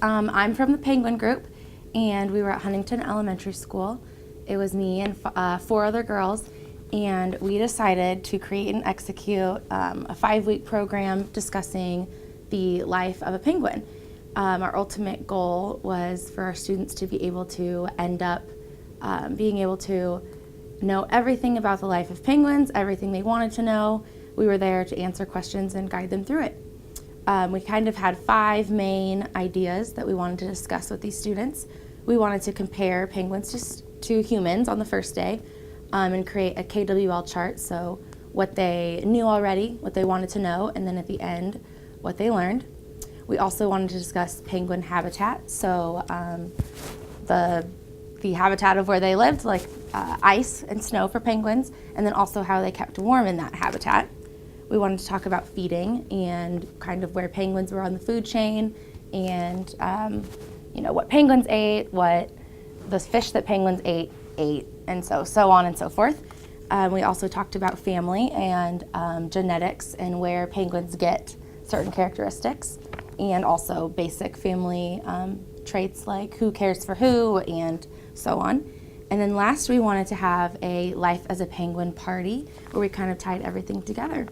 I'm from the Penguin Group, and we were at Huntington Elementary School. It was me and 4 other girls, and we decided to create and execute a 5-week program discussing the life of a penguin. Our ultimate goal was for our students to be able to end up being able to know everything about the life of penguins, everything they wanted to know. We were there to answer questions and guide them through it. We kind of had 5 main ideas that we wanted to discuss with these students. We wanted to compare penguins to humans on the first day and create a KWL chart, so what they knew already, what they wanted to know, and then at the end, what they learned. We also wanted to discuss penguin habitat, so the habitat of where they lived, like ice and snow for penguins, and then also how they kept warm in that habitat. We wanted to talk about feeding and kind of where penguins were on the food chain, and what penguins ate, what the fish that penguins ate, and so on and so forth. We also talked about family and genetics and where penguins get certain characteristics, and also basic family traits like who cares for who and so on. And then last, we wanted to have a life as a penguin party where we kind of tied everything together.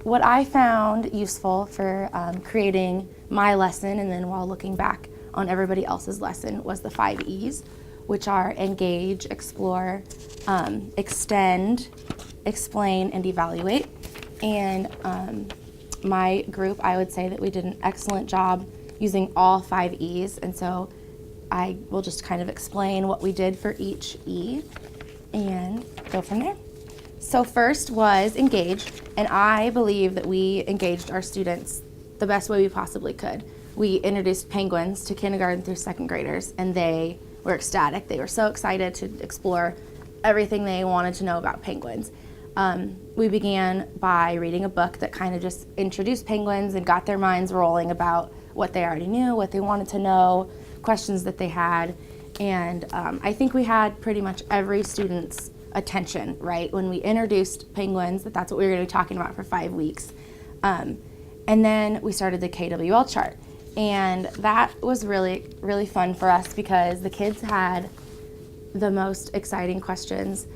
What I found useful for creating my lesson, and then while looking back on everybody else's lesson, was the 5 E's, which are engage, explore, extend, explain, and evaluate. And my group, I would say that we did an excellent job using all 5 E's, and so I will just kind of explain what we did for each E and go from there. So first was engage, and I believe that we engaged our students the best way we possibly could. We introduced penguins to kindergarten through 2nd graders, and they were ecstatic. They were so excited to explore everything they wanted to know about penguins. We began by reading a book that kind of just introduced penguins and got their minds rolling about what they already knew, what they wanted to know, questions that they had, and I think we had pretty much every student's attention, right? When we introduced penguins, that's what we were going to be talking about for 5 weeks. And then we started the KWL chart, and that was really, really fun for us because the kids had the most exciting questions,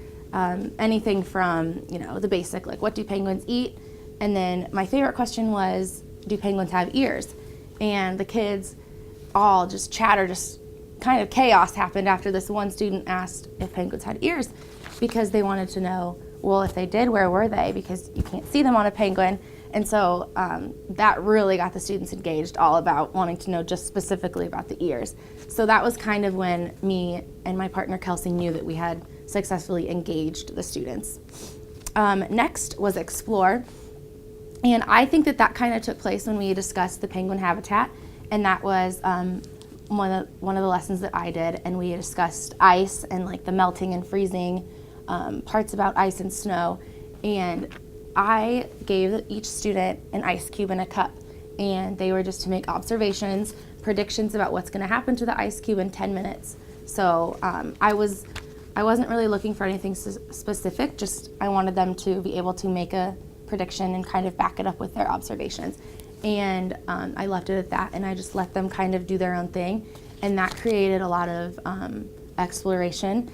anything from, the basic, like what do penguins eat? And then my favorite question was, do penguins have ears? And the kids all just kind of chaos happened after this one student asked if penguins had ears, because they wanted to know, well, if they did, where were they? Because you can't see them on a penguin. And so that really got the students engaged, all about wanting to know just specifically about the ears. So that was kind of when me and my partner Kelsey knew that we had successfully engaged the students. Next was explore. And I think that kind of took place when we discussed the penguin habitat, and that was one of the lessons that I did, and we discussed ice and like the melting and freezing, parts about ice and snow, and I gave each student an ice cube and a cup, and they were just to make observations, predictions about what's going to happen to the ice cube in 10 minutes. So I wasn't really looking for anything specific, just I wanted them to be able to make a prediction and kind of back it up with their observations. And I left it at that, and I just let them kind of do their own thing, and that created a lot of exploration,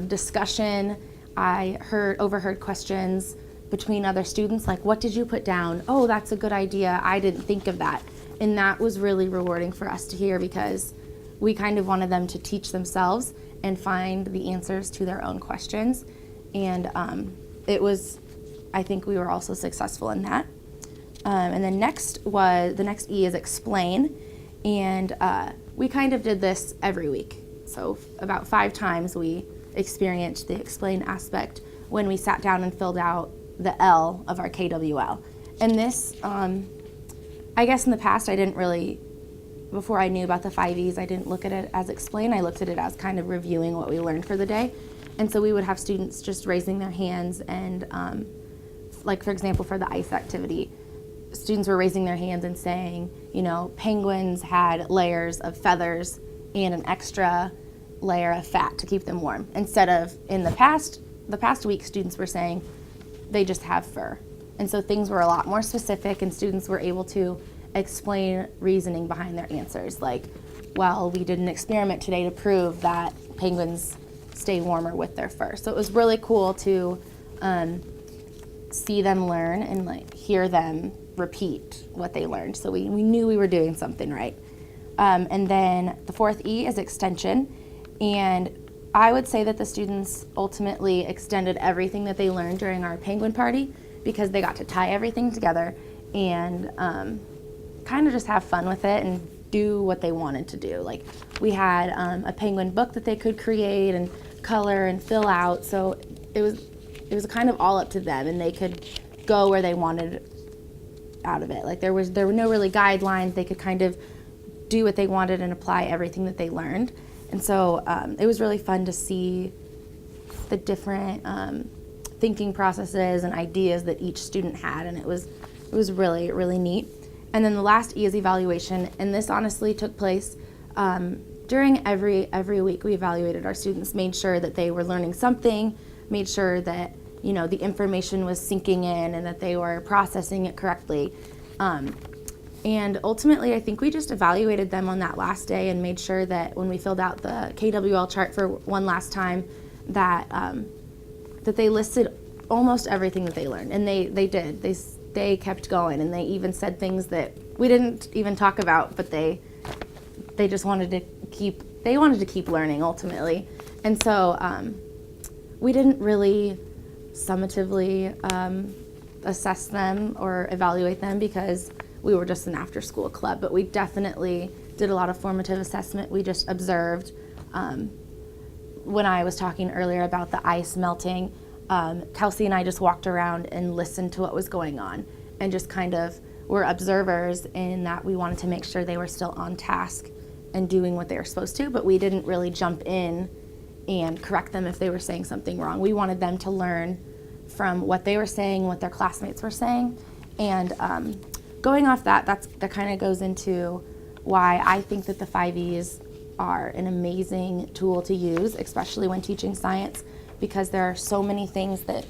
discussion. I overheard questions between other students, like, what did you put down? Oh, that's a good idea. I didn't think of that. And that was really rewarding for us to hear, because we kind of wanted them to teach themselves and find the answers to their own questions. And I think we were also successful in that. And then the next E is explain. And we kind of did this every week. So about 5 times we experienced the explain aspect when we sat down and filled out the L of our KWL. And this, I guess in the past I didn't really, before I knew about the 5 E's, I didn't look at it as explain. I looked at it as kind of reviewing what we learned for the day. And so we would have students just raising their hands and, like for example, for the ice activity, students were raising their hands and saying, penguins had layers of feathers and an extra layer of fat to keep them warm. Instead of in the past week, students were saying they just have fur. And so things were a lot more specific, and students were able to explain reasoning behind their answers. Like, well, we did an experiment today to prove that penguins stay warmer with their fur. So it was really cool to see them learn and like hear them repeat what they learned. So we knew we were doing something right. And then the fourth E is extension. And I would say that the students ultimately extended everything that they learned during our penguin party because they got to tie everything together and kind of just have fun with it and do what they wanted to do. Like we had a penguin book that they could create and color and fill out. So it was kind of all up to them, and they could go where they wanted out of it. Like there were no really guidelines. They could kind of do what they wanted and apply everything that they learned. And so it was really fun to see the different thinking processes and ideas that each student had, and it was really, really neat. And then the last E is evaluation, and this honestly took place during every week. We evaluated our students, made sure that they were learning something, made sure that the information was sinking in and that they were processing it correctly. And ultimately, I think we just evaluated them on that last day and made sure that when we filled out the KWL chart for one last time, that that they listed almost everything that they learned, and they did. They kept going, and they even said things that we didn't even talk about, but they just wanted to keep learning ultimately. And so we didn't really summatively assess them or evaluate them because we were just an after-school club, but we definitely did a lot of formative assessment. We just observed. When I was talking earlier about the ice melting, Kelsey and I just walked around and listened to what was going on and just kind of were observers in that we wanted to make sure they were still on task and doing what they were supposed to, but we didn't really jump in and correct them if they were saying something wrong. We wanted them to learn from what they were saying, what their classmates were saying, and going off that kind of goes into why I think that the 5Es are an amazing tool to use, especially when teaching science, because there are so many things that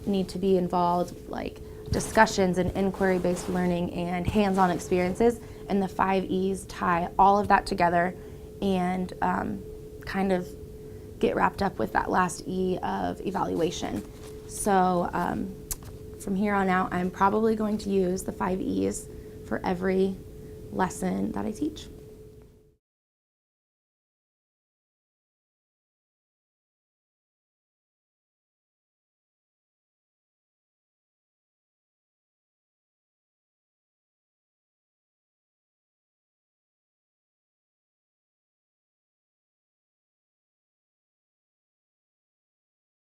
need to be involved, like discussions and inquiry-based learning and hands-on experiences, and the 5Es tie all of that together and kind of get wrapped up with that last E of evaluation. So from here on out, I'm probably going to use the 5Es for every lesson that I teach.